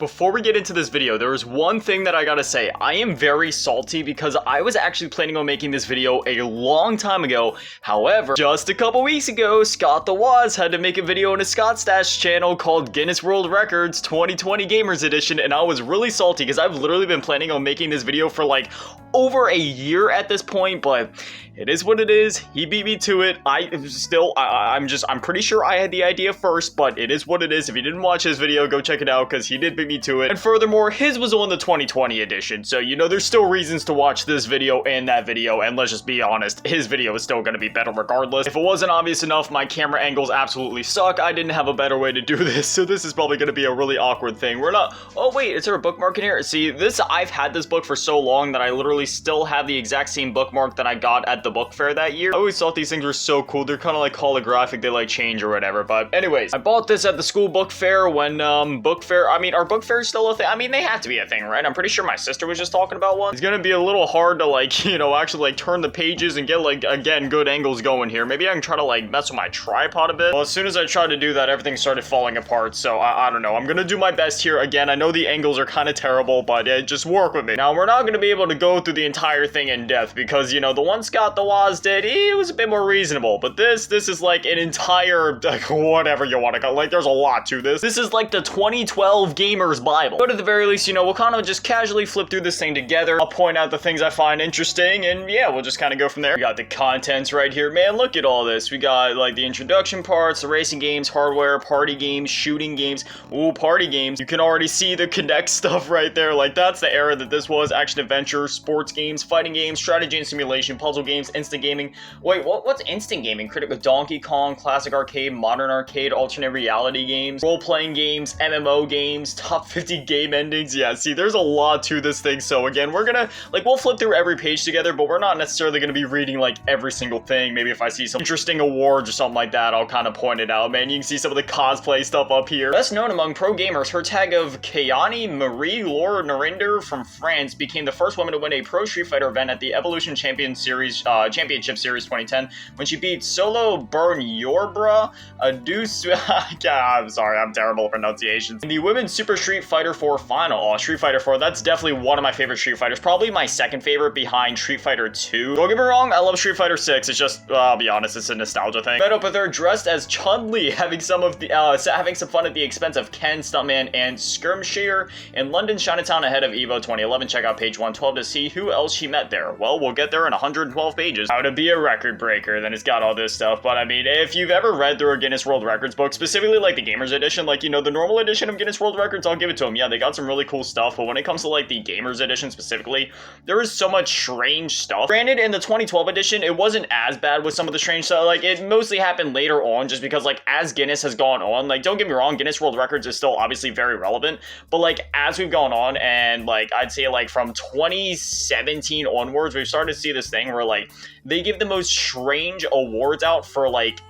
Before we get into this video, there is one thing that I gotta say. I am very salty because I was actually planning on making this video a long time ago. However, just a couple weeks ago, Scott the Waz had to make a video on his Scott Stash channel called Guinness World Records 2020 Gamers Edition, and I was really salty because I've literally been planning on making this video for like over a year at this point, but it is what it is. He beat me to it. I'm pretty sure I had the idea first, but it is what it is. If you didn't watch his video, go check it out because he did beat me to it. And furthermore, his was on the 2020 edition, so you know there's still reasons to watch this video and that video, and let's just be honest, his video is still going to be better regardless. If it wasn't obvious enough, my camera angles absolutely suck. I didn't have a better way to do this, so this is probably going to be a really awkward thing. We're not... Oh wait, is there a bookmark in here? See, I've had this book for so long that I literally still have the exact same bookmark that I got at the book fair that year. I always thought these things were so cool. They're kind of like holographic, they like change or whatever. But anyways, I bought this at the school book fair when are book fairs still a thing? I mean, they have to be a thing, right? I'm pretty sure my sister was just talking about one. It's gonna be a little hard to like, you know, actually like turn the pages and get like, again, good angles going here. Maybe I can try to like mess with my tripod a bit. Well, as soon as I tried to do that, everything started falling apart. So I don't know. I'm gonna do my best here. Again, I know the angles are kind of terrible, but just work with me. Now, we're not gonna be able to go through the entire thing in depth because, you know, the one Scott the Waz did, it was a bit more reasonable, but this is like an entire, like, whatever you want to call, like, there's a lot to this. This is like the 2012 Gamer's Bible. But at the very least, you know, we'll kind of just casually flip through this thing together. I'll point out the things I find interesting, and yeah, we'll just kind of go from there. We got the contents right here. Man, look at all this. We got, like, the introduction parts, the racing games, hardware, party games, shooting games. Ooh, party games. You can already see the Connect stuff right there. Like, that's the era that this was. Action-adventure, sports games, fighting games, strategy and simulation, puzzle games, instant gaming. Wait, what's instant gaming? Critical Donkey Kong, classic arcade, modern arcade, alternate reality games, role-playing games, MMO games, top 50 game endings. Yeah, see, there's a lot to this thing. So again, we're gonna, like, we'll flip through every page together, but we're not necessarily gonna be reading, like, every single thing. Maybe if I see some interesting awards or something like that, I'll kind of point it out. Man, you can see some of the cosplay stuff up here. Best known among pro gamers, her tag of Kayani Marie Laure Narinder from France became the first woman to win a pro Street Fighter event at the Evolution Championship Series 2010 when she beat Solo Burn Yorbra, a deuce. I'm sorry, I'm terrible at pronunciations. In the Women's Super Street Fighter 4 final. Oh, Street Fighter 4, that's definitely one of my favorite Street Fighters. Probably my second favorite behind Street Fighter 2. Don't get me wrong, I love Street Fighter 6. It's just, I'll be honest, it's a nostalgia thing. Met up with her dressed as Chun-Li, having some fun at the expense of Ken, Stuntman, and Skirmisher in London Chinatown ahead of EVO 2011. Check out page 112 to see who else she met there. Well, we'll get there in 112 pages. How to be a record breaker, then it's got all this stuff. But I mean, if you've ever read through a Guinness World Records book, specifically like the Gamers Edition, like, you know, the normal edition of Guinness World Records, I'll give it to them. Yeah, they got some really cool stuff, but when it comes to like the Gamers Edition specifically, there is so much strange stuff. Granted, in the 2012 edition, it wasn't as bad with some of the strange stuff. Like, it mostly happened later on, just because like as Guinness has gone on, like, don't get me wrong, Guinness World Records is still obviously very relevant, but like as we've gone on, and like I'd say like from 2017 onwards, we've started to see this thing where like they give the most strange awards out for like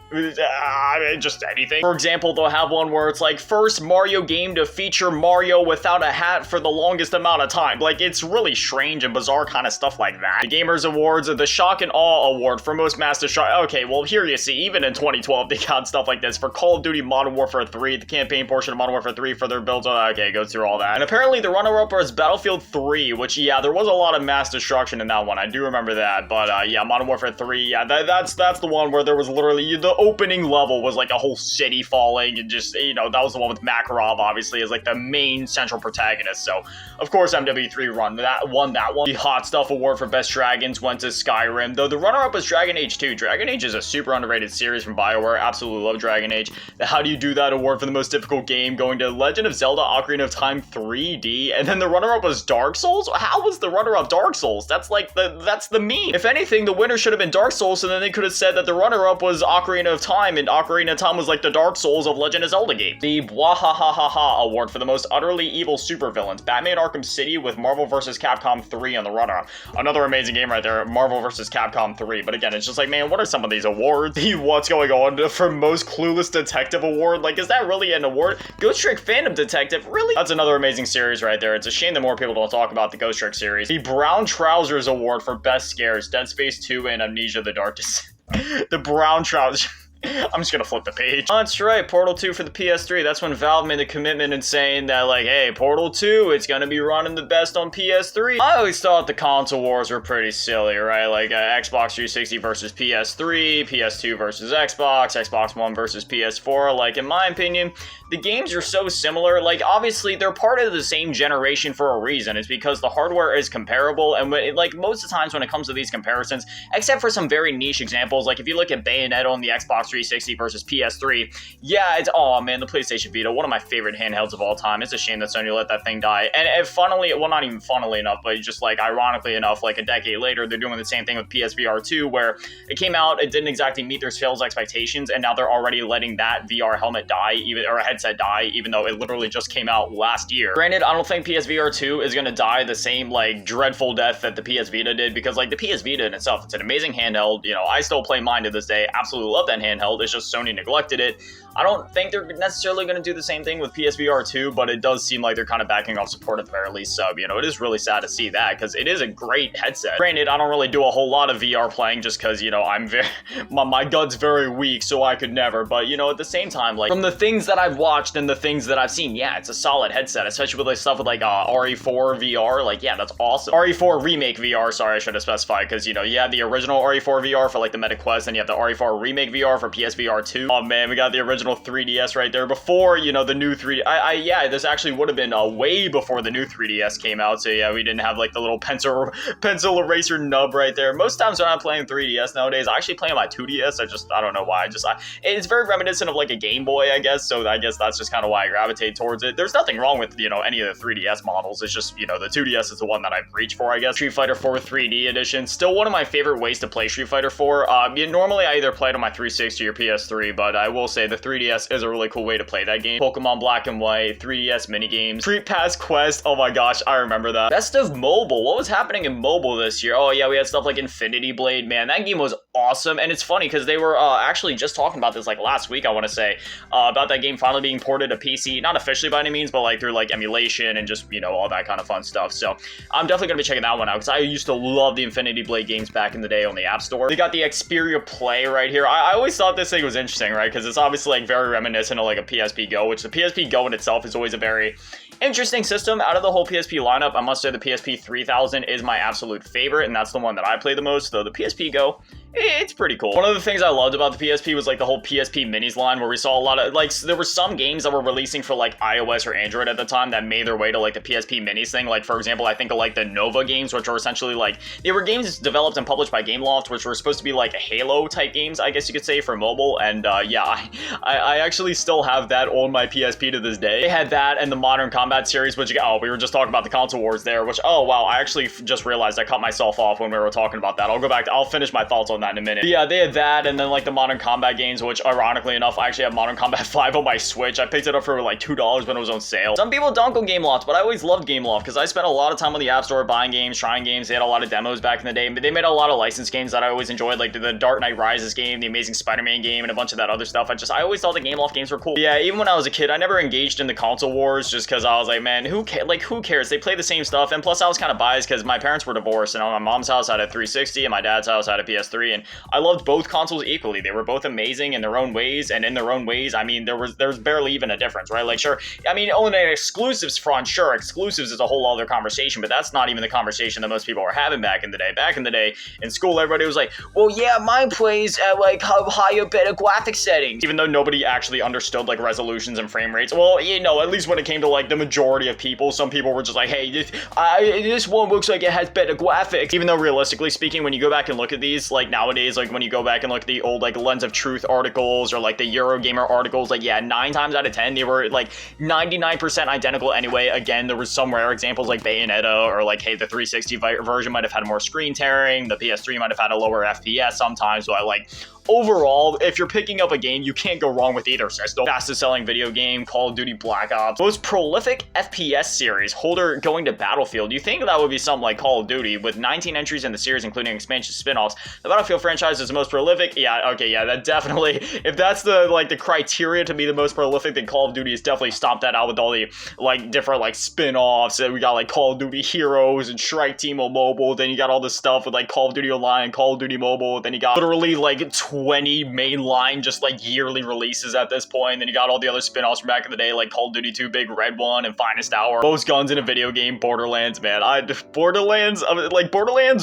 just anything. For example, they'll have one where it's like first Mario game to feature Mario without a hat for the longest amount of time. Like, it's really strange and bizarre kind of stuff like that. The Gamers Awards, the Shock and Awe Award for most Master Shock. Okay, well, here you see, even in 2012, they got stuff like this. For Call of Duty Modern Warfare 3, the campaign portion of Modern Warfare 3 for their builds. Okay, it goes through all that. And apparently the runner-up was Battlefield 3, which, yeah, there was a lot of mass destruction in that one. I do remember that. But, yeah, Modern Warfare 3, yeah, that's the one where there was literally the opening level was like a whole city falling, and just, you know, that was the one with Makarov, obviously, as like the main central protagonist. So of course MW3 won that one. The Hot Stuff Award for Best Dragons went to Skyrim, though the runner-up was Dragon Age 2. Dragon Age is a super underrated series from BioWare. Absolutely love Dragon Age. The How Do You Do That award for the most difficult game going to Legend of Zelda Ocarina of Time 3D, and then the runner-up was Dark Souls. How was the runner-up Dark Souls? That's like that's the meme. If anything, the winner should have been Dark Souls, and then they could have said that the runner-up was Ocarina of Time, and Ocarina of Time was like the Dark Souls of Legend of Zelda games. The Bwahahaha award for the most utterly evil supervillains. Batman Arkham City with Marvel vs. Capcom 3 on the runner-up. Another amazing game right there, Marvel vs. Capcom 3. But again, it's just like, man, what are some of these awards? What's going on? For most clueless detective award? Like, is that really an award? Ghost Trick Phantom Detective? Really? That's another amazing series right there. It's a shame that more people don't talk about the Ghost Trick series. The Brown Trousers award for best scares. Dead Space 2 and Amnesia the Dark Descent. The Brown Trousers. I'm just gonna flip the page. That's right, Portal 2 for the PS3. That's when Valve made the commitment in saying that, like, hey, Portal 2, it's gonna be running the best on PS3. I always thought the console wars were pretty silly, right? Like, Xbox 360 versus PS3, PS2 versus Xbox, Xbox One versus PS4. Like, in my opinion, the games are so similar. Like, obviously, they're part of the same generation for a reason. It's because the hardware is comparable, and like, most of the times when it comes to these comparisons, except for some very niche examples, like if you look at Bayonetta on the Xbox 360 versus PS3, yeah, it's, oh man, the PlayStation Vita, one of my favorite handhelds of all time. It's a shame that Sony let that thing die. And funnily, well, not even funnily enough, but just like ironically enough, like a decade later, they're doing the same thing with PSVR 2, where it came out, it didn't exactly meet their sales expectations, and now they're already letting that VR helmet die, or a headset die, even though it literally just came out last year. Granted, I don't think PSVR 2 is gonna die the same, like, dreadful death that the PS Vita did, because, like, the PS Vita in itself, it's an amazing handheld. You know, I still play mine to this day, absolutely love that handheld. It's just Sony neglected it. I don't think they're necessarily going to do the same thing with PSVR 2, but it does seem like they're kind of backing off support at the very least. So, you know, it is really sad to see that, because it is a great headset. Granted, I don't really do a whole lot of VR playing just because, you know, I'm very, my gut's very weak, so I could never. But, you know, at the same time, like, from the things that I've watched and the things that I've seen, yeah, it's a solid headset, especially with like stuff with like RE4 VR. Like, yeah, that's awesome. RE4 Remake VR, sorry, I should have specified, because, you know, you have the original RE4 VR for like the Meta Quest, and you have the RE4 Remake VR for PSVR 2. Oh man, we got the original 3DS right there before, you know, the new 3D. Yeah, this actually would have been way before the new 3DS came out. So yeah, we didn't have like the little pencil eraser nub right there. Most times when I'm playing 3DS nowadays, I actually play on my 2DS. I don't know why. It's very reminiscent of like a Game Boy, I guess. So I guess that's just kind of why I gravitate towards it. There's nothing wrong with, you know, any of the 3DS models. It's just, you know, the 2DS is the one that I've reached for, I guess. Street Fighter 4 3D edition, still one of my favorite ways to play Street Fighter 4. Normally I either play it on my 360 or PS3, but I will say the 3DS is a really cool way to play that game. Pokemon Black and White, 3DS minigames, Street Pass Quest, oh my gosh, I remember that. Best of Mobile, what was happening in mobile this year? Oh yeah, we had stuff like Infinity Blade, man, that game was awesome. And it's funny because they were actually just talking about this like last week, I want to say, about that game finally being ported to PC, not officially by any means, but like through like emulation and just, you know, all that kind of fun stuff. So I'm definitely gonna be checking that one out, because I used to love the Infinity Blade games back in the day on the App Store. They got the Xperia Play right here. I always thought this thing was interesting, right? Because it's obviously like very reminiscent of like a PSP Go, which the PSP Go in itself is always a very interesting system. Out of the whole PSP lineup, I must say the PSP 3000 is my absolute favorite, and that's the one that I play the most, though the PSP Go, it's pretty cool. One of the things I loved about the PSP was like the whole PSP Minis line, where we saw a lot of, like, there were some games that were releasing for like iOS or Android at the time that made their way to like the PSP Minis thing. Like, for example, I think of like the Nova games, which are essentially like, they were games developed and published by Gameloft, which were supposed to be like Halo type games, I guess you could say, for mobile. And yeah, I actually still have that on my PSP to this day. They had that and the Modern Combat series, which, oh, we were just talking about the console wars there, which, oh wow, I actually just realized I cut myself off when we were talking about that. I'll go back, I'll finish my thoughts on that in a minute. But yeah, they had that, and then like the Modern Combat games, which ironically enough, I actually have Modern Combat 5 on my Switch. I picked it up for like $2 when it was on sale. Some people don't go Gameloft, but I always loved Gameloft because I spent a lot of time on the App Store buying games, trying games. They had a lot of demos back in the day, but they made a lot of licensed games that I always enjoyed, like the Dark Knight Rises game, the Amazing Spider-Man game, and a bunch of that other stuff. I always thought the Gameloft games were cool. But yeah, even when I was a kid, I never engaged in the console wars just because I was like, man, who cares? They play the same stuff. And plus I was kind of biased because my parents were divorced, and my mom's house had a 360 and my dad's house had a PS3, and I loved both consoles equally. They were both amazing in their own ways, and in their own ways, I mean, there's barely even a difference, right? Like, sure, I mean, on an exclusives front, sure, exclusives is a whole other conversation, but that's not even the conversation that most people were having back in the day. Back in the day, in school, everybody was like, well, yeah, mine plays at like higher, better graphic settings, even though nobody actually understood like resolutions and frame rates. Well, you know, at least when it came to like the majority of people, some people were just like, hey, this one looks like it has better graphics, even though realistically speaking, when you go back and look at these, like nowadays, like when you go back and look at the old like Lens of Truth articles or like the Eurogamer articles, like, yeah, 9 times out of 10 they were like 99% identical anyway. Again, there was some rare examples like Bayonetta, or like, hey, the 360 version might have had more screen tearing, the PS3 might have had a lower FPS sometimes, so I like, overall, if you're picking up a game, you can't go wrong with either system. Fastest selling video game, Call of Duty Black Ops. Most prolific FPS series, holder going to Battlefield. You think that would be something like Call of Duty, with 19 entries in the series, including expansion spin-offs. The Battlefield franchise is the most prolific. Yeah, okay, yeah, that definitely, if that's the, like, the criteria to be the most prolific, then Call of Duty has definitely stomped that out with all the, like, different, like, spin-offs. And we got, like, Call of Duty Heroes and Strike Team on mobile. Then you got all this stuff with, like, Call of Duty Online and Call of Duty Mobile. Then you got literally, like, 20 mainline, just like yearly releases at this point. And then you got all the other spin-offs from back in the day, like Call of Duty 2 Big Red One and Finest Hour. Most guns in a video game, Borderlands, man. Borderlands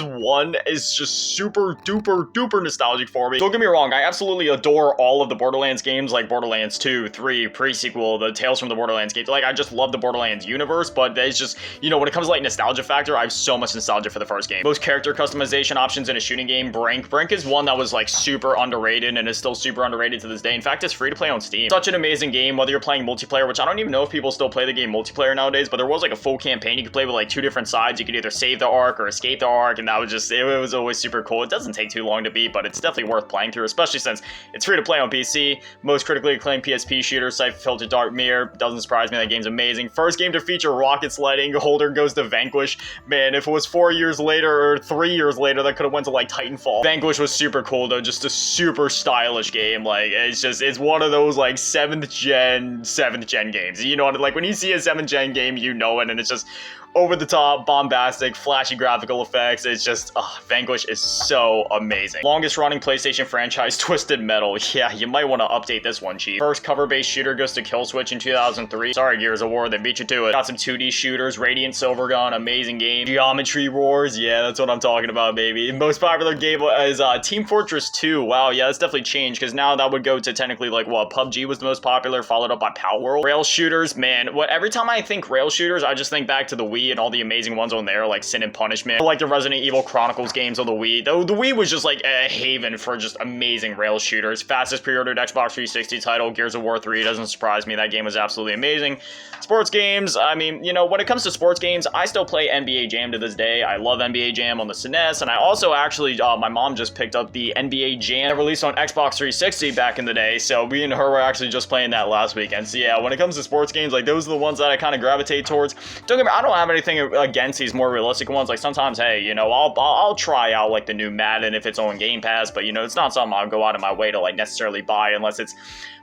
1 is just super duper nostalgic for me. Don't get me wrong, I absolutely adore all of the Borderlands games, like Borderlands 2, 3, pre-sequel, the Tales from the Borderlands games. Like, I just love the Borderlands universe, but it's just, you know, when it comes to like nostalgia factor, I have so much nostalgia for the first game. Most character customization options in a shooting game, Brink. Brink is one that was like super underrated and is still super underrated to this day. In fact, it's free to play on Steam. Such an amazing game, whether you're playing multiplayer, which I don't even know if people still play the game multiplayer nowadays, but there was like a full campaign you could play with like 2 different sides. You could either save the arc or escape the arc, and that was just, it was always super cool. It doesn't take too long to beat, but it's definitely worth playing through, especially since it's free to play on PC. Most critically acclaimed PSP shooter, Siphon Filter Dark Mirror. Doesn't surprise me, that game's amazing. First game to feature rocket sledding. Holder goes to Vanquish. Man, if it was 4 years later or 3 years later, that could have went to like Titanfall. Vanquish was super cool though, just a super stylish game. Like, it's one of those like 7th gen games. You know what, like when you see a 7th gen game, you know it, and it's just over the top, bombastic, flashy graphical effects. It's just, Vanquish is so amazing. Longest running PlayStation franchise, Twisted Metal. Yeah, you might want to update this one, Chief. First cover-based shooter goes to Killswitch in 2003. Sorry, Gears of War, they beat you to it. Got some 2D shooters, Radiant Silvergun, amazing game. Geometry Wars, yeah, that's what I'm talking about, baby. Most popular game is Team Fortress 2. Wow, yeah, that's definitely changed, because now that would go to technically like, what, PUBG was the most popular, followed up by Palworld. Rail shooters, man, every time I think rail shooters, I just think back to the Wii and all the amazing ones on there, like Sin and Punishment, like the Resident Evil Chronicles games on the Wii. The Wii was just like a haven for just amazing rail shooters. Fastest pre-ordered Xbox 360 title, Gears of War 3, doesn't surprise me. That game was absolutely amazing. Sports games, I mean, you know, when it comes to sports games, I still play NBA Jam to this day. I love NBA Jam on the SNES, and I also actually, my mom just picked up the NBA Jam released on Xbox 360 back in the day, so me and her were actually just playing that last weekend. So yeah, when it comes to sports games, like those are the ones that I kind of gravitate towards. Don't get me, I don't have anything against these more realistic ones. Like sometimes, hey, you know, I'll try out like the new Madden if it's on Game Pass, but you know, it's not something I'll go out of my way to like necessarily buy unless it's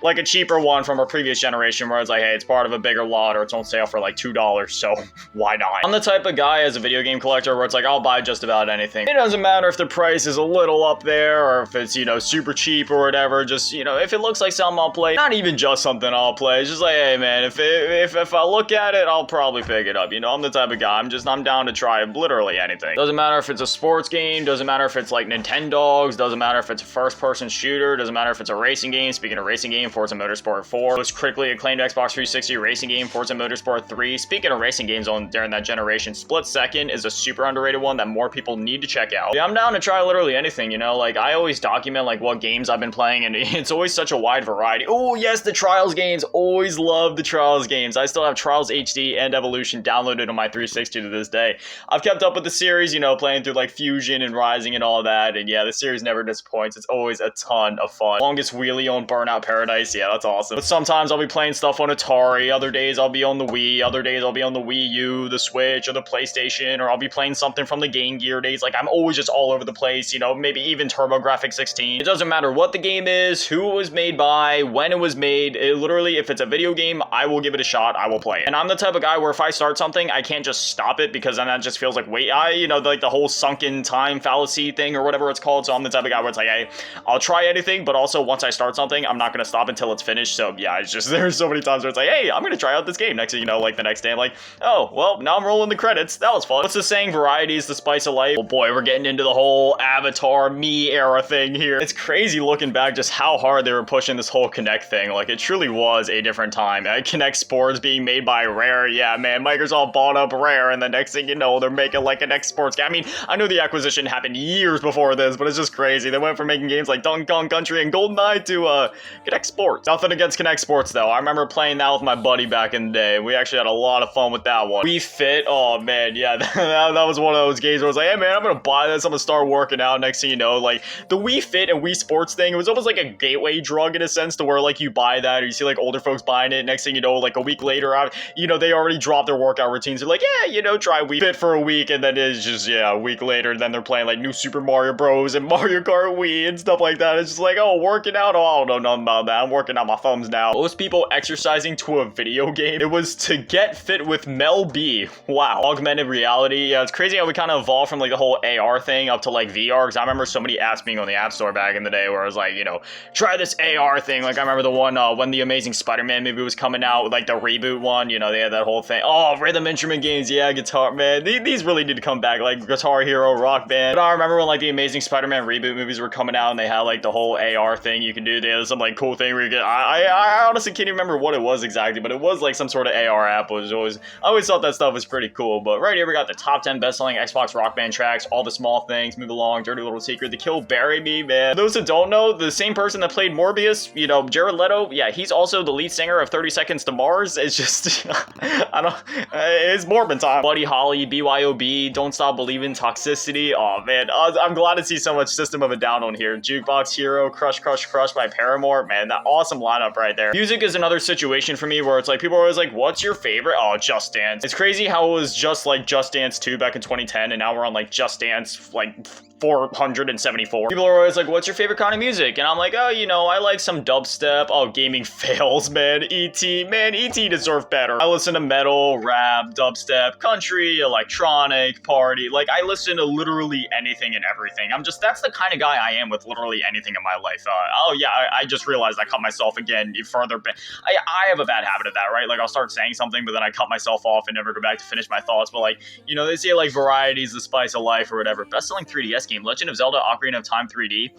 like a cheaper one from a previous generation where it's like, hey, it's part of a bigger lot or it's on sale for like $2, so why not? I'm the type of guy as a video game collector where it's like, I'll buy just about anything. It doesn't matter if the price is a little up there or if it's, you know, super cheap or whatever. Just, you know, if it looks like something I'll play, not even just something I'll play, it's just like, hey man, if I look at it, I'll probably pick it up. You know, I'm the type of guy, I'm down to try literally anything. Doesn't matter if it's a sports game, doesn't matter if it's like Nintendogs, doesn't matter if it's a first-person shooter, doesn't matter if it's a racing game. Speaking of racing game, Forza Motorsport 4. Most critically acclaimed Xbox 360 racing game, Forza Motorsport 3. Speaking of racing games during that generation, Split Second is a super underrated one that more people need to check out. Yeah, I'm down to try literally anything, you know, like I always document like what games I've been playing, and it's always such a wide variety. Oh yes, the Trials games, always love the Trials games. I still have Trials HD and Evolution downloaded on my 360 to this day. I've kept up with the series, you know, playing through like Fusion and Rising and all that, and yeah, the series never disappoints. It's always a ton of fun. Longest wheelie on Burnout Paradise, yeah, that's awesome. But sometimes I'll be playing stuff on Atari, other days I'll be on the Wii, other days I'll be on the Wii U, the Switch, or the PlayStation, or I'll be playing something from the Game Gear days. Like, I'm always just all over the place, you know, maybe even TurboGrafx 16. It doesn't matter what the game is, who it was made by, when it was made. It literally, if it's a video game, I will give it a shot, I will play it. And I'm the type of guy where if I start something, I can't just stop it, because then that just feels like, wait, you know, like the whole sunken time fallacy thing or whatever it's called. So I'm the type of guy where it's like, hey, I'll try anything, but also once I start something, I'm not going to stop until it's finished. So yeah, it's just, there's so many times where it's like, hey, I'm going to try out this game. Next thing you know, like the next day, I'm like, oh, well, now I'm rolling the credits. That was fun. What's the saying? Variety is the spice of life. Oh boy, we're getting into the whole Avatar me era thing here. It's crazy looking back just how hard they were pushing this whole Kinect thing. Like, it truly was a different time. Kinect Sports being made by Rare. Yeah, man, Microsoft bought up Rare, and the next thing you know, they're making like a Kinect Sports game. I mean, I know the acquisition happened years before this, but it's just crazy. They went from making games like Donkey Kong Country and GoldenEye to Kinect Sports. Nothing against Kinect Sports though. I remember playing that with my buddy back in the day. We actually had a lot of fun with that one. Wii Fit, oh man, yeah, that was one of those games where I was like, hey man, I'm gonna buy this, I'm gonna start working out. Next thing you know, like the Wii Fit and Wii Sports thing, it was almost like a gateway drug in a sense, to where like you buy that or you see like older folks buying it. Next thing you know, like a week later, you know, they already dropped their workout routines. They're like, yeah, you know, try Wii Fit for a week, and then it's just, yeah, a week later, then they're playing like new Super Mario Bros. And Mario Kart Wii and stuff like that. It's just like, oh, working out, oh, I don't know nothing about that. I'm working out my thumbs now. Most people exercising to a video game, it was to get fit with Mel B. Wow. Augmented reality, yeah, it's crazy how we kind of evolved from like the whole AR thing up to like VR, because I remember somebody asked me on the App Store, back in the day where I was like, you know, try this AR thing. Like I remember the one when the Amazing Spider-Man movie was coming out, like the reboot one, you know, they had that whole thing. Oh, rhythm instrument games, yeah, guitar, man. These really need to come back, like Guitar Hero, Rock Band. But I remember when like the Amazing Spider-Man reboot movies were coming out and they had like the whole AR thing you can do. They had some like cool thing where you get, I honestly can't even remember what it was exactly, but it was like some sort of AR app. I always thought that stuff was pretty cool. But right here we got the top 10 best-selling Xbox Rock Band tracks, All the Small Things, Move Along, Dirty Little Secret, The Kill Bury Me, man. Those that don't know, the same person that played Morbius, you know, Jared Leto, yeah, he's also the lead singer of 30 Seconds to Mars. It's just, it's Morbin time. Buddy Holly, BYOB, Don't Stop Believing, Toxicity. Oh man, I'm glad to see so much System of a Down on here. Jukebox Hero, Crush Crush Crush by Paramore. Man, that awesome lineup right there. Music is another situation for me where it's like people are always like, what's your favorite? Oh, Just Dance. It's crazy how it was just like Just Dance 2 back in 2010 and now we're on like Just Dance like 474. People are always like, what's your favorite kind of music? And I'm like, oh, you know, I like some dubstep. Oh, gaming fails, man. E.T. deserved better. I listen to metal, rap, dubstep, country, electronic, party. Like, I listen to literally anything and everything. That's the kind of guy I am with literally anything in my life. I just realized I cut myself again further. I have a bad habit of that, right? Like, I'll start saying something, but then I cut myself off and never go back to finish my thoughts. But like, you know, they say like variety is the spice of life or whatever. Best-selling 3DS game, Legend of Zelda Ocarina of Time 3D.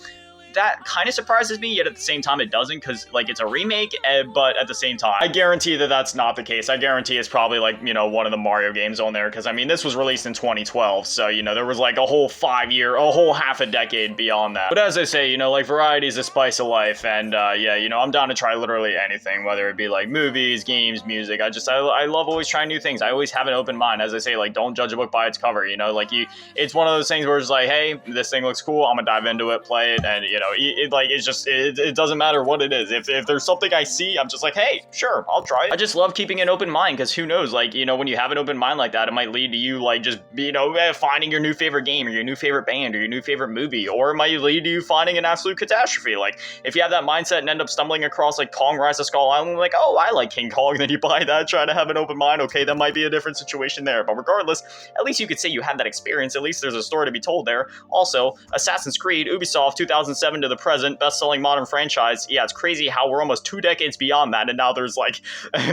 That kind of surprises me, yet at the same time it doesn't, because like it's a remake, but at the same time I guarantee that that's not the case. I guarantee it's probably like, you know, one of the Mario games on there, because I mean this was released in 2012, so you know there was like a whole half a decade beyond that. But as I say, you know, like variety is the spice of life, and yeah, you know, I'm down to try literally anything, whether it be like movies, games, music. I love always trying new things. I always have an open mind. As I say, like don't judge a book by its cover, you know, like it's one of those things where it's like, hey, this thing looks cool, I'm gonna dive into it, play it, and you know, it doesn't matter what it is. If there's something I see, I'm just like, hey, sure, I'll try it. I just love keeping an open mind, because who knows, like, you know, when you have an open mind like that, it might lead to you like just, you know, finding your new favorite game or your new favorite band or your new favorite movie, or it might lead to you finding an absolute catastrophe. Like if you have that mindset and end up stumbling across like Kong Rise of Skull Island, like, oh, I like King Kong, then you buy that, try to have an open mind, okay, that might be a different situation there. But regardless, at least you could say you had that experience. At least there's a story to be told there. Also, Assassin's Creed, Ubisoft, 2007 to the present, best-selling modern franchise. Yeah, it's crazy how we're almost 2 decades beyond that, and now there's like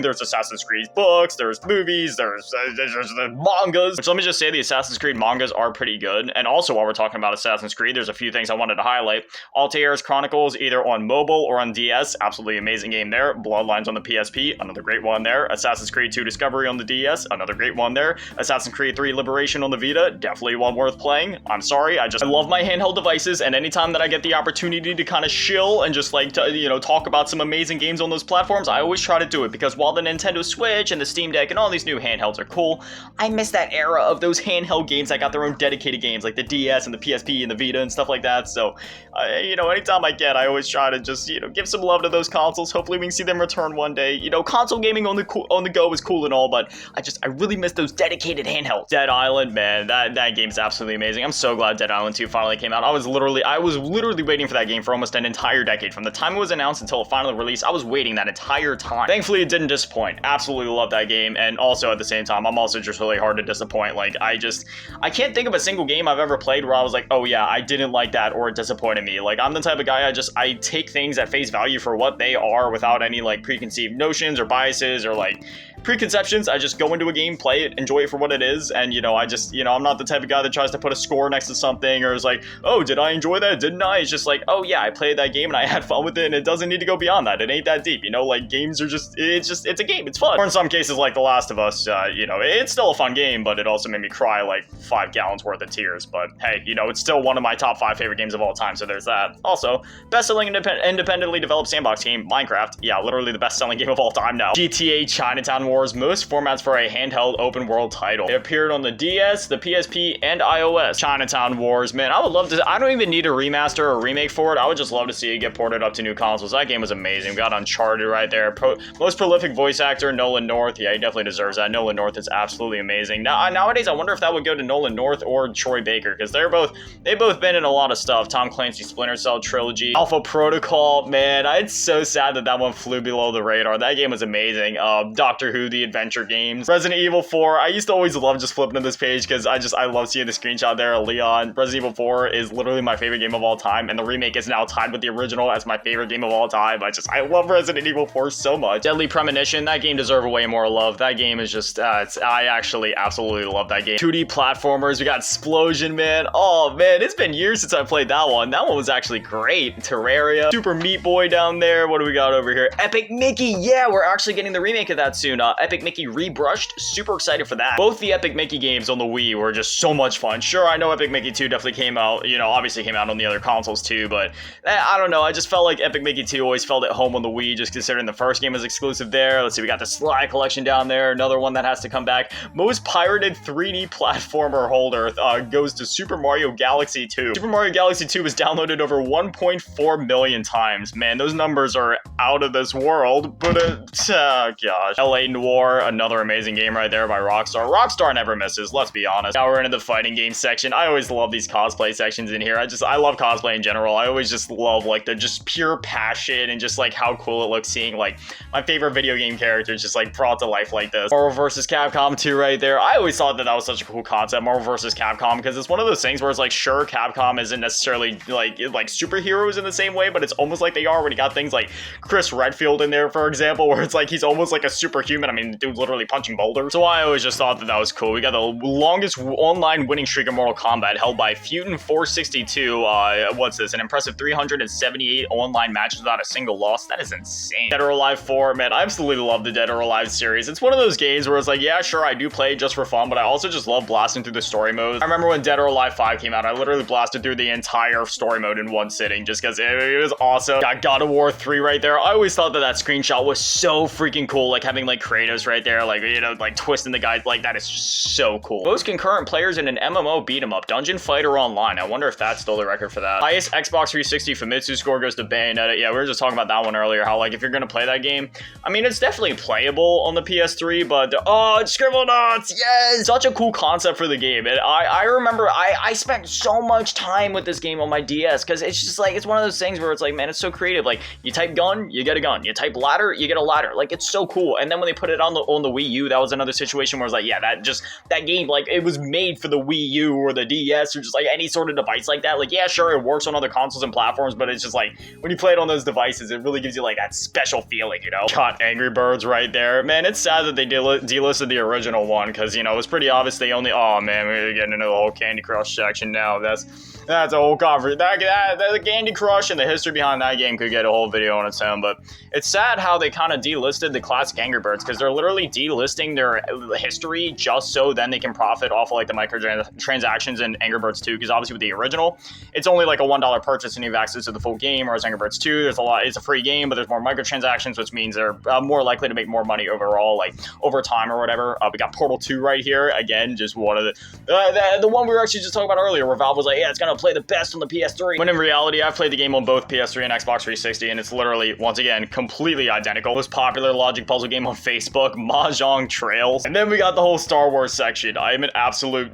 there's Assassin's Creed books, there's movies, there's the mangas. Which let me just say, the Assassin's Creed mangas are pretty good. And also, while we're talking about Assassin's Creed, there's a few things I wanted to highlight. Altair's Chronicles, either on mobile or on DS, absolutely amazing game there. Bloodlines on the PSP, another great one there. Assassin's Creed 2 Discovery on the DS, another great one there. Assassin's Creed 3 Liberation on the Vita, definitely one worth playing. I'm sorry, I love my handheld devices, and anytime that I get the opportunity to kind of chill and just like you know, talk about some amazing games on those platforms, I always try to do it, because while the Nintendo Switch and the Steam Deck and all these new handhelds are cool, I miss that era of those handheld games that got their own dedicated games, like the DS and the PSP and the Vita and stuff like that. So you know, anytime I get, I always try to just, you know, give some love to those consoles. Hopefully we can see them return one day. You know, console gaming on the go is cool and all, but I really miss those dedicated handhelds. Dead Island, man, that game's absolutely amazing. I'm so glad Dead Island 2 finally came out. I was literally waiting for that game for almost an entire decade. From the time it was announced until it finally released, I was waiting that entire time. Thankfully, it didn't disappoint. Absolutely love that game. And also at the same time, I'm also just really hard to disappoint. Like, I can't think of a single game I've ever played where I was like, oh yeah, I didn't like that, or it disappointed me. Like, I'm the type of guy, I take things at face value for what they are without any like preconceived notions or biases or like preconceptions. I just go into a game, play it, enjoy it for what it is, and you know, I'm not the type of guy that tries to put a score next to something or is like, oh, did I enjoy that? Didn't I? It's just like, oh yeah, I played that game and I had fun with it, and it doesn't need to go beyond that. It ain't that deep, you know. Like, games are it's a game, it's fun. Or in some cases, like The Last of Us, you know, it's still a fun game, but it also made me cry like 5 gallons worth of tears. But hey, you know, it's still one of my top 5 favorite games of all time, so there's that. Also, best-selling independently developed sandbox game, Minecraft. Yeah, literally the best-selling game of all time now. GTA Chinatown Wars, most formats for a handheld open world title. It appeared on the DS, the PSP, and iOS. Chinatown Wars, man, I would love to. I don't even need a remaster or a remake for it. I would just love to see it get ported up to new consoles. That game was amazing. We got Uncharted right there. Most prolific voice actor, Nolan North. Yeah, he definitely deserves that. Nolan North is absolutely amazing. Now, nowadays, I wonder if that would go to Nolan North or Troy Baker, because they've both been in a lot of stuff. Tom Clancy's Splinter Cell trilogy, Alpha Protocol, man, it's so sad that one flew below the radar. That game was amazing. Doctor Who 2, the adventure games. Resident Evil 4, I used to always love just flipping to this page because I love seeing the screenshot there of Leon. Resident Evil 4 is literally my favorite game of all time, and the remake is now tied with the original as my favorite game of all time. I love Resident Evil 4 so much. Deadly Premonition, that game deserves way more love. That game is just, I actually absolutely love that game. 2D platformers, we got Explosion Man. Oh man, it's been years since I played that one. That one was actually great. Terraria, Super Meat Boy down there. What do we got over here? Epic Mickey, yeah, we're actually getting the remake of that soon. Epic Mickey Rebrushed, super excited for that. Both the Epic Mickey games on the Wii were just so much fun. Sure, I know Epic Mickey 2 definitely came out, you know, obviously came out on the other consoles too, but I don't know, I just felt like Epic Mickey 2 always felt at home on the Wii, just considering the first game was exclusive there. Let's see, we got the Sly Collection down there, another one that has to come back. Most pirated 3D platformer holder goes to Super Mario Galaxy 2. Super Mario Galaxy 2 was downloaded over 1.4 million times. Man, those numbers are out of this world, but oh gosh. LA Noire, another amazing game right there by Rockstar. Rockstar never misses, let's be honest. Now we're into the fighting game section. I always love these cosplay sections in here. I love cosplay in general. I always just love like the just pure passion and just like how cool it looks seeing like my favorite video game characters just like brought to life like this. Marvel vs. Capcom 2 right there. I always thought that was such a cool concept, Marvel vs. Capcom, because it's one of those things where it's like, sure, Capcom isn't necessarily like superheroes in the same way, but it's almost like they are when you got things like Chris Redfield in there, for example, where it's like he's almost like a superhuman. I mean, the dude's literally punching boulders. So I always just thought that was cool. We got the longest online winning streak in Mortal Kombat held by Futin462. What's this? An impressive 378 online matches without a single loss. That is insane. Dead or Alive 4, man, I absolutely love the Dead or Alive series. It's one of those games where it's like, yeah, sure, I do play it just for fun, but I also just love blasting through the story mode. I remember when Dead or Alive 5 came out, I literally blasted through the entire story mode in one sitting just because it was awesome. Got God of War 3 right there. I always thought that screenshot was so freaking cool, like having like Kratos right there, like, you know, like twisting the guy, like that is just so cool. Most concurrent players in an MMO beat 'em up, Dungeon Fighter Online. I wonder if that's still the record for that. Highest Xbox 360 Famitsu score goes to Bayonetta. Yeah, we were just talking about that one earlier, how like if you're gonna play that game, I mean, it's definitely playable on the PS3, but oh, it's Scribble Knots, yes! Such a cool concept for the game. And I remember I spent so much time with this game on my DS, because it's just like, it's one of those things where it's like, man, it's so creative. Like, you type gun, you get a gun. You type ladder, you get a ladder. Like, it's so cool. And then when they put it on the Wii U, that was another situation where it's like, yeah, that game, like, it was made for the Wii U or the DS or just like any sort of device like that. Like, yeah, sure, it works on other consoles and platforms, but it's just like, when you play it on those devices, it really gives you like that special feeling, you know? Got Angry Birds right there. Man, it's sad that they delisted the original one, because, you know, it was pretty obvious they only, oh man, we're getting into the whole Candy Crush section now. That's a whole conference. The Candy Crush and the history behind that game could get a whole video on its own, but it's sad how they kind of delisted the classic Angry Birds, because they're literally delisting their history just so then they can profit off of like the microtransactions in Angry Birds 2, because obviously with the original, it's only like a $1 purchase and you have access to the full game, whereas Angry Birds 2, it's a free game, but there's more microtransactions, which means they're more likely to make more money overall, like over time or whatever. We got Portal 2 right here, again, just one of the one we were actually just talking about earlier, where Valve was like, yeah, it's gonna play the best on the PS3, when in reality, I've played the game on both PS3 and Xbox 360, and it's literally, once again, completely identical. Most popular logic puzzle game on Facebook, Mahjong Trails. And then we got the whole Star Wars section. I am an absolute,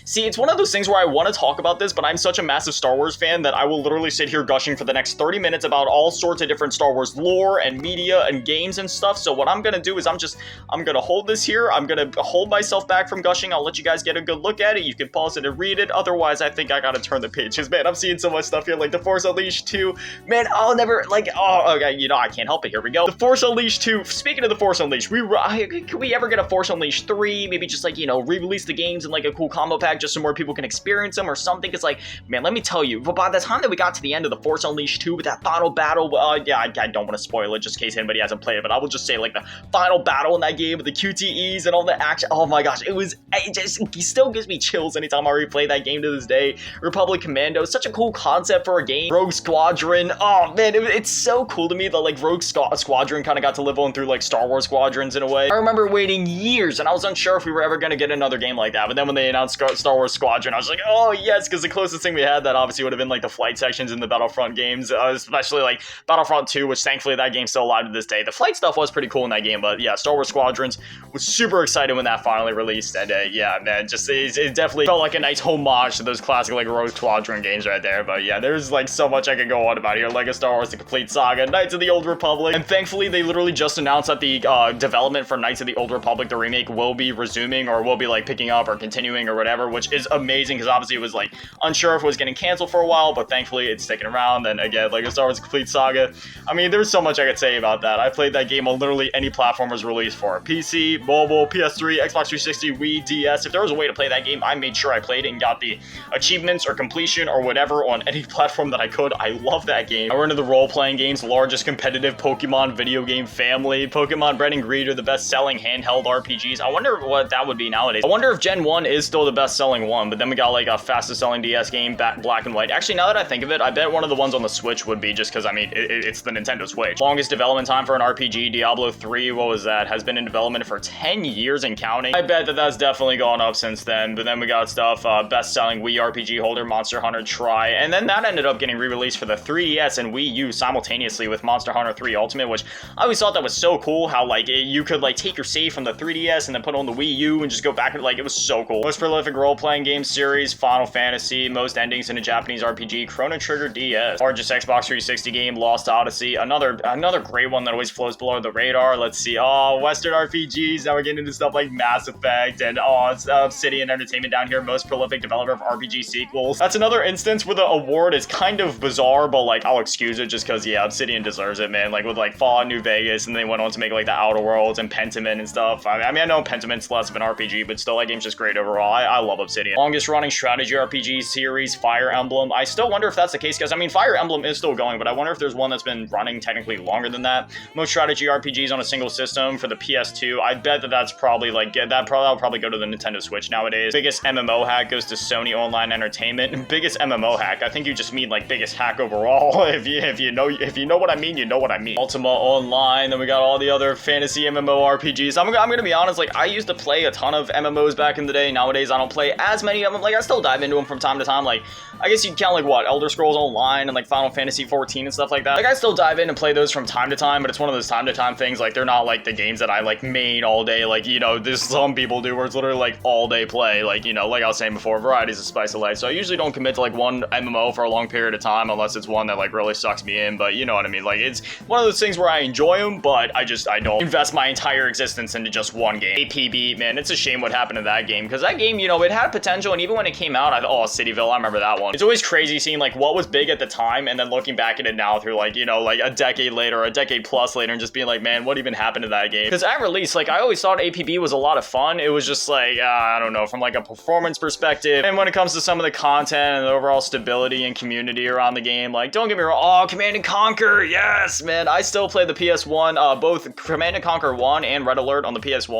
see, it's one of those things where I want to talk about this, but I'm such a massive Star Wars fan that I will literally sit here gushing for the next 30 minutes about all sorts of different Star Wars lore and media and games and stuff. So what I'm gonna do is I'm gonna hold this here. I'm gonna hold myself back from gushing. I'll let you guys get a good look at it. You can pause it and read it. Otherwise, I think I gotta turn the page, because man, I'm seeing so much stuff here, like The Force Unleashed 2. Man, I'll never, like, oh, okay, you know, I can't help it. Here we go. The Force Unleashed 2. Speaking of The Force Unleashed, can we ever get a Force Unleashed 3? Maybe just like, you know, re-release the games in like a cool combo pack just so more people can experience them or something. It's like, man, let me tell you, but by the time that we got to the end of The Force Unleashed 2 with that final battle, yeah, I don't want to spoil it just in case anybody hasn't played it, but I will just say, like, the final battle in that game with the QTEs and all the action, oh my gosh, it still gives me chills anytime I replay that game to this day. Republic Commando, such a cool concept for a game. Rogue Squadron, oh man, it's so cool to me that like Rogue Squadron kind of got to live on through like Star Wars Squadrons in a way. I remember waiting years and I was unsure if we were ever going to get another game like that, but then when they announced Star Wars Squadron, I was like, oh yes, because the closest thing we had that obviously would have been like the flight sections in the Battlefront games, especially like Battlefront 2, which thankfully that game's still alive to this day. The flight stuff was pretty cool in that game, but yeah, Star Wars Squadrons was super excited when that finally released, and yeah, man, just it definitely felt like a nice homage to those classic like Rogue Squadron games right there. But yeah, there's like so much I could go on about here. Lego Star Wars: The Complete Saga, Knights of the Old Republic, and thankfully they literally just announced that the development for Knights of the Old Republic, the remake, will be resuming or will be like picking up or continuing or whatever, which is amazing because obviously it was like unsure if it was getting canceled for a while, but thankfully it's sticking around. And again, like a Star Wars Complete Saga, I mean, there's so much I could say about that. I played that game on literally any platform it was released for. PC, mobile, PS3, Xbox 360, Wii, DS. If there was a way to play that game, I made sure I played it and got the achievements or completion or whatever on any platform that I could. I love that game. We're into the role-playing games, largest competitive Pokemon video game family. Pokemon Bread and Greed are the best-selling handheld RPGs. I wonder what that would be nowadays. I wonder if Gen 1 is still the best-selling one, but then we got like a fastest-selling DS game, Black and White. Actually, now that I think of it, I bet one of the ones on the Switch would be, just because, I mean, it's the Nintendo Switch. Longest development time for an RPG, Diablo 3, what was that? Has been in development for 10 years and counting. I bet that that's definitely gone up since then, but then we got stuff, best-selling Wii RPG holder, Monster Hunter Tri, and then that ended up getting re-released for the 3DS and Wii U simultaneously with Monster Hunter 3 Ultimate, which I always thought that was so cool, how like you could like take your save from the 3DS and then put it on the Wii U and just go back and like, it was so cool. Most prolific role-playing game series, Final Fantasy, most endings in a Japanese RPG, Chrono Trigger DS, largest Xbox 360 game, Lost Odyssey, another great one that always flows below the radar. Let's see, oh, Western RPGs, now we're getting into stuff like Mass Effect, and oh, it's Obsidian Entertainment down here, most prolific developer of RPG sequels. That's another instance where the award is kind of bizarre, but like I'll excuse it just because, yeah, Obsidian deserves it, man. Like with like Fallout New Vegas, and they went on to make like the Outer Worlds and Pentiment and stuff. I mean, I know Pentiment's less of an RPG, but still, that game's just great overall. I love Obsidian. Longest running strategy RPG series, Fire Emblem. I still wonder if that's the case, because I mean, Fire Emblem is still going, but I wonder if there's one that's been running technically longer than that. Most strategy RPGs on a single system for the PS2. I bet that that's probably like, that'll probably go to the Nintendo Switch nowadays. Biggest MMO hack goes to Sony Online Entertainment. Biggest MMO hack, I think you just mean like biggest hack overall. if you know what I mean, you know what I mean. Ultima Online, then we got all the other fantasy MMORPGs. I'm gonna be honest, like I used to play a ton of MMOs back in the day. Nowadays I don't play as many of them. Like I still dive into them from time to time. Like I guess you count like what, Elder Scrolls Online and like Final Fantasy 14 and stuff like that. Like I still dive in and play those from time to time, but it's one of those time to time things. Like they're not like the games that I like main all day. Like, you know, this some people do where it's literally like all day play. Like, you know, like I was saying before, variety's the spice of life. So I usually don't commit to like one MMO for a long period of time unless it's one that like really sucks me in. But you know what I mean? Like it's one of those things where I enjoy them, but I don't invest my entire existence into just one game. APB, man, it's a shame what happened to that game, because that game, you know, it had potential, and even when it came out, I thought, oh, Cityville, I remember that one. It's always crazy seeing like what was big at the time and then looking back at it now through like, you know, like a decade later or a decade plus later and just being like, man, what even happened to that game? Because at release, like I always thought APB was a lot of fun. It was just like, I don't know, from like a performance perspective, and when it comes to some of the content and the overall stability and community around the game, like don't get me wrong, oh, Command and Conquer, yes, man, I still play the PS1, both Command and Conquer 1 and Red Alert on the PS1.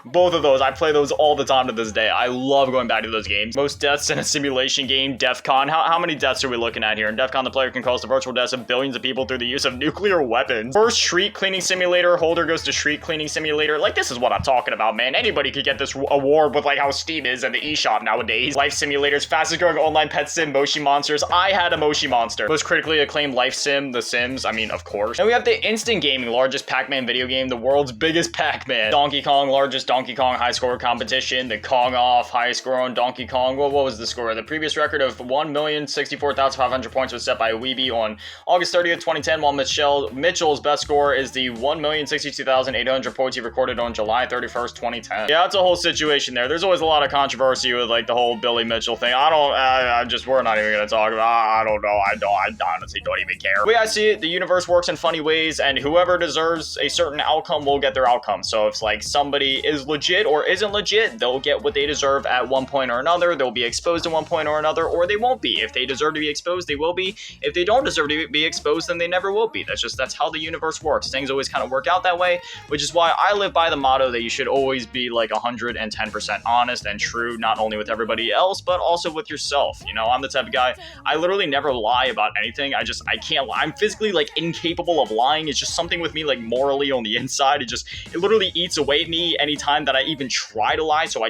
Both of those, I play those all the time to this day. I love going back to those games. Most deaths in a simulation game, DEF CON. How many deaths are we looking at here? In DEF CON, the player can cause the virtual deaths of billions of people through the use of nuclear weapons. First street cleaning simulator, holder goes to street cleaning simulator. Like, this is what I'm talking about, man. Anybody could get this award with like how Steam is and the eShop nowadays. Life simulators, fastest growing online pet sim, Moshi Monsters. I had a Moshi Monster. Most critically acclaimed life sim, The Sims. I mean, of course. And we have the instant gaming, largest Pac-Man video game, the world's biggest Pac-Man. Donkey Kong, largest Donkey Kong high score competition. The Kong Off, highest score on Donkey Kong. What was the score? The previous record of 1,064,500 points was set by Weeby on August 30th, 2010, while Mitchell's best score is the 1,062,800 points he recorded on July 31st, 2010. Yeah, it's a whole situation there. There's always a lot of controversy with like the whole Billy Mitchell thing. We're not even gonna talk about, I don't know. I honestly don't even care. The way I see it, the universe works in funny ways, and whoever deserves a certain outcome will get their outcome. So if like somebody is legit or isn't legit, they'll get what they deserve at one point or another. They'll be exposed at one point or another, or they won't be. If they deserve to be exposed, they will be. If they don't deserve to be exposed, then they never will be. That's how the universe works. Things always kind of work out that way, which is why I live by the motto that you should always be like 110% honest and true, not only with everybody else, but also with yourself. You know, I'm the type of guy, I literally never lie about anything. I can't lie. I'm physically like incapable of lying. It's just something with me like morally on the inside. It literally eats away at me anytime that I even try to lie. So I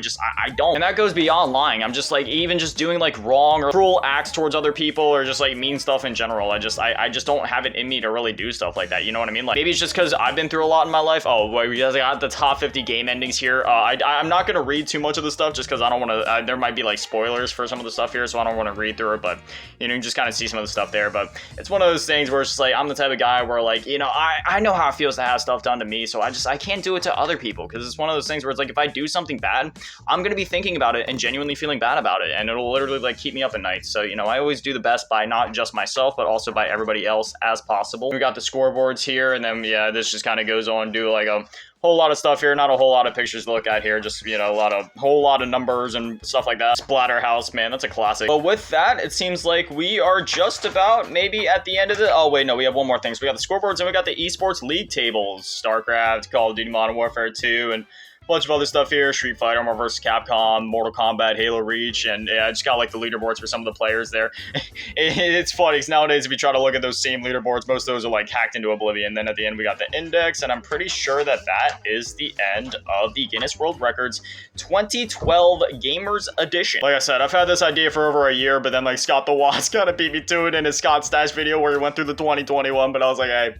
don't. And that goes beyond lying. I'm just like, even just doing like wrong or cruel acts towards other people or just like mean stuff in general. I just don't have it in me to really do stuff like that. You know what I mean? Like maybe it's just because I've been through a lot in my life. Oh, well, we got the top 50 game endings here. I'm not going to read too much of the stuff just because I don't want to, there might be like spoilers for some of the stuff here. So I don't want to read through it, but you know, you can just kind of see some of the stuff there. But it's one of those things where it's just like, I'm the type of guy where like, you know, I know how it feels to have stuff done to me, so I can't do it to other people, because it's one of those things where it's like, if I do something bad, I'm gonna be thinking about it and genuinely feeling bad about it, and it'll literally like keep me up at night. So, you know, I always do the best by not just myself, but also by everybody else as possible. We got the scoreboards here, and then yeah, this just kind of goes on, do like a whole lot of stuff here, not a whole lot of pictures to look at here, just, you know, whole lot of numbers and stuff like that. Splatterhouse, man, that's a classic. But with that, it seems like we are just about maybe at the end of it. Oh wait, no, we have one more thing. So we got the scoreboards and we got the esports league tables, StarCraft, Call of Duty Modern Warfare 2, and bunch of other stuff here, Street Fighter, Marvel vs. Capcom, Mortal Kombat, Halo Reach, and yeah, I just got like the leaderboards for some of the players there. It's funny, because nowadays if you try to look at those same leaderboards, most of those are like hacked into oblivion. Then at the end we got the index, and I'm pretty sure that that is the end of the Guinness World Records 2012 Gamers Edition. Like I said, I've had this idea for over a year, but then like Scott the Woz kind of beat me to it in his Scott Stash video where he went through the 2021, but I was like, hey,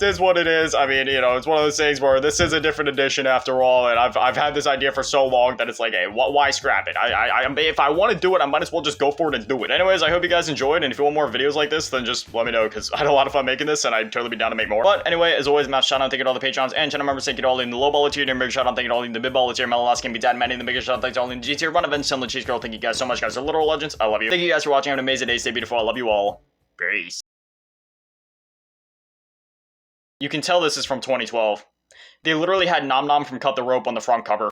it is what it is. I mean, you know, it's one of those things where this is a different edition after all, and I've had this idea for so long that it's like, hey, why scrap it? If I want to do it, I might as well just go for it and do it. Anyways, I hope you guys enjoyed, and if you want more videos like this, then just let me know, because I had a lot of fun making this, and I'd totally be down to make more. But anyway, as always, massive shout out, thank you to all the Patrons and channel members, thank you to all in the low baller tier, and big shout out, thank you to all in the mid baller tier, Melalosky and be dad, Manny, the biggest shout out, thank you to all in the G tier, run events, and the cheese girl. Thank you guys so much, guys. They're literal legends. I love you. Thank you guys for watching. Have an amazing day. Stay beautiful. I love you all. Peace. You can tell this is from 2012. They literally had Nom Nom from Cut the Rope on the front cover.